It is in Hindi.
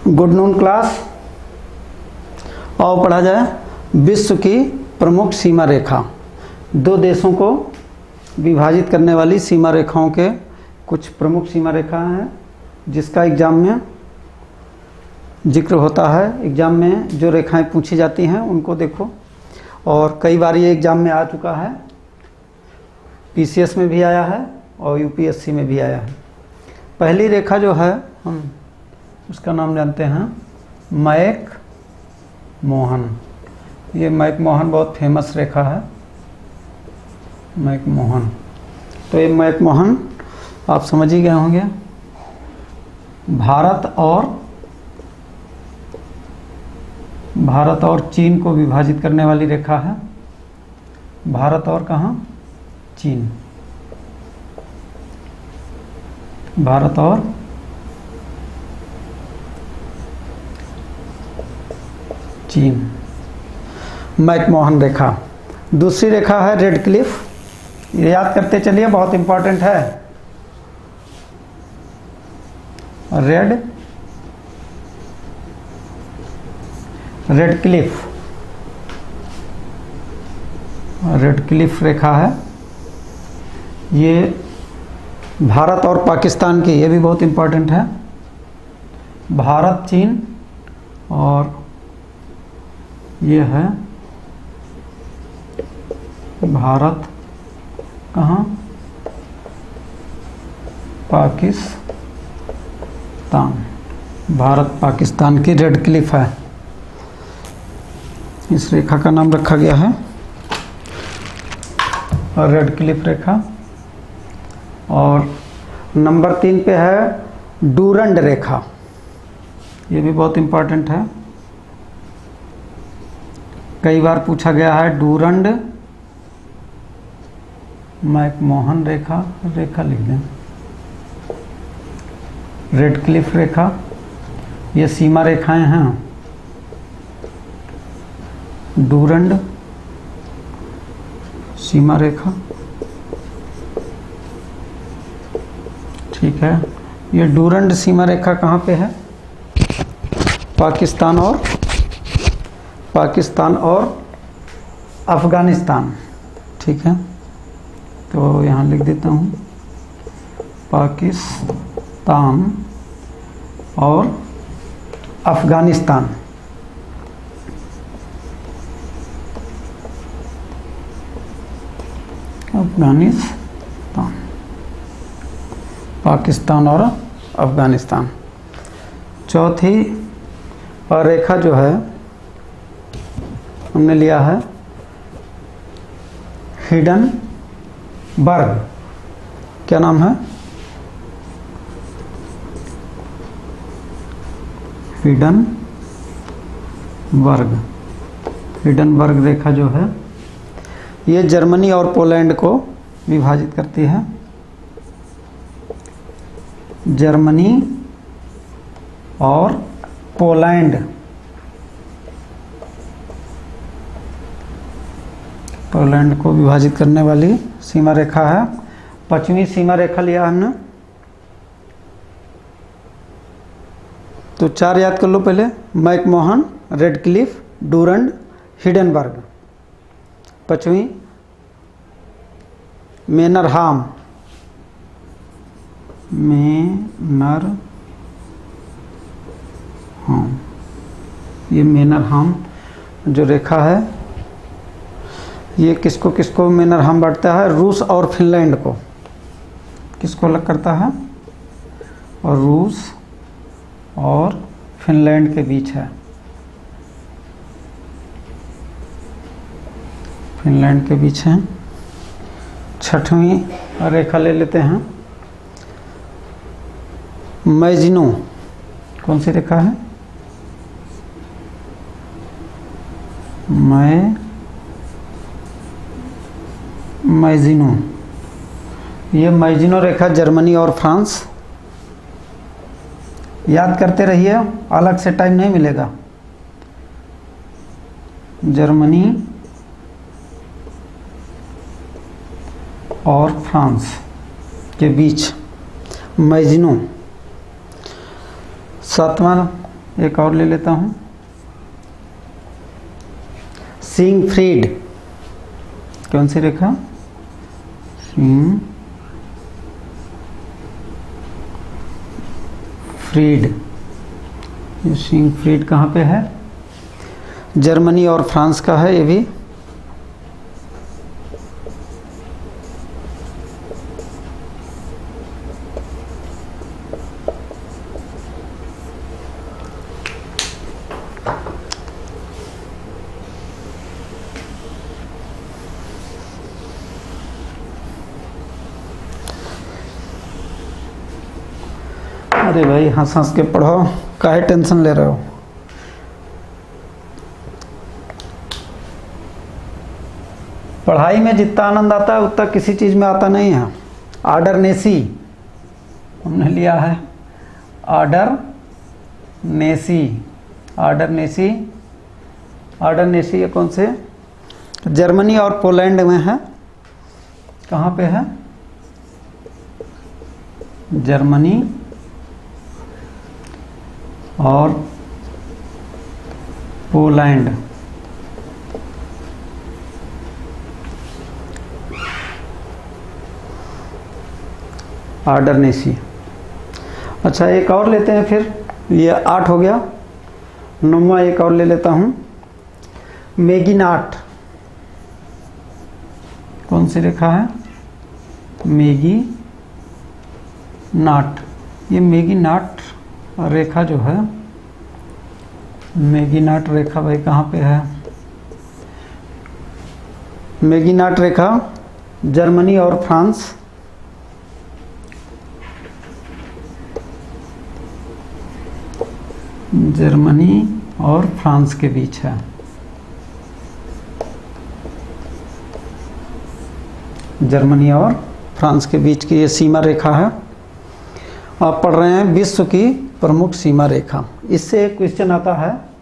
Good noon class. और पढ़ा जाए विश्व की प्रमुख सीमा रेखा। दो देशों को विभाजित करने वाली सीमा रेखाओं के कुछ प्रमुख सीमा रेखा हैं जिसका एग्जाम में जिक्र होता है। एग्जाम में जो रेखाएं पूछी जाती हैं उनको देखो, और कई बार ये एग्जाम में आ चुका है, पीसीएस में भी आया है और यूपीएससी में भी आया है। पहली रेखा जो है हम उसका नाम जानते हैं मैक मोहन। ये मैक मोहन बहुत फेमस रेखा है, मैक मोहन। तो ये मैक मोहन आप समझ ही गए होंगे, भारत और चीन को विभाजित करने वाली रेखा है। भारत और कहाँ? चीन। भारत और चीन, मैक मोहन रेखा। दूसरी रेखा है रेड क्लिफ। ये याद करते चलिए, बहुत इंपॉर्टेंट है। रेड क्लिफ रेखा है। ये भारत और पाकिस्तान की, ये भी बहुत इंपॉर्टेंट है। भारत चीन, और ये है भारत कहाँ? पाकिस्तान। भारत पाकिस्तान की रेड क्लिफ है। इस रेखा का नाम रखा गया है रेड क्लिफ रेखा। और नंबर 3 पे है डूरंड रेखा। ये भी बहुत इंपॉर्टेंट है, कई बार पूछा गया है। डूरंड मैक मोहन रेखा लिख दें। रेड क्लिफ रेखा, ये सीमा रेखाएं हैं। डूरंड सीमा रेखा, ठीक है। ये डूरंड सीमा रेखा कहाँ पे है? पाकिस्तान और अफगानिस्तान, ठीक है। तो यहाँ लिख देता हूँ पाकिस्तान और अफगानिस्तान। पाकिस्तान और अफगानिस्तान। चौथी रेखा जो है हमने लिया है हिडनबर्ग। क्या नाम है? हिडनबर्ग रेखा जो है ये जर्मनी और पोलैंड को विभाजित करती है। जर्मनी और पोलैंड को विभाजित करने वाली सीमा रेखा है। 5वीं सीमा रेखा लिया हमने, तो 4 याद कर लो पहले। McMahon, Radcliffe, Durand, Hindenburg. 5वीं मेनरहाम। ये मेनरहाम जो रेखा है ये किसको मेनरहाम बांटता है? रूस और फिनलैंड को। किसको अलग करता है? और रूस और फिनलैंड के बीच है। फिनलैंड के बीच है। 6वीं रेखा ले लेते हैं मैजिनो। कौन सी रेखा है? मैजिनो। ये मैजिनो रेखा जर्मनी और फ्रांस। याद करते रहिए, अलग से टाइम नहीं मिलेगा। जर्मनी और फ्रांस के बीच मैजिनो। 7वां एक और ले लेता हूँ, सिगफ्रीड। कौन सी रेखा? सिगफ्रीड। ये सिगफ्रीड कहाँ पे है? जर्मनी और फ्रांस का है ये भी। अरे भाई हंस हंस के पढ़ो, काहे टेंशन ले रहे हो? पढ़ाई में जितना आनंद आता है उतना किसी चीज़ में आता नहीं है। ऑर्डरनेसी हमने लिया है, ऑर्डरनेसी। ऑर्डरनेसी, ऑर्डरनेसी ये कौन से? जर्मनी और पोलैंड में है। कहाँ पे है? जर्मनी और पोलैंड। ऑर्डरनेसी। अच्छा एक और लेते हैं फिर, ये 8 हो गया। 9वां एक और ले लेता हूँ, मेगिनाट। कौन सी रेखा है? मेगिनाट। ये मेगिनाट रेखा जो है, मेगिनाट रेखा भाई कहाँ पे है? मेगिनाट रेखा जर्मनी और फ्रांस। जर्मनी और फ्रांस के बीच है। जर्मनी और फ्रांस के बीच की ये सीमा रेखा है। आप पढ़ रहे हैं विश्व की प्रमुख सीमा रेखा। इससे एक क्वेश्चन आता है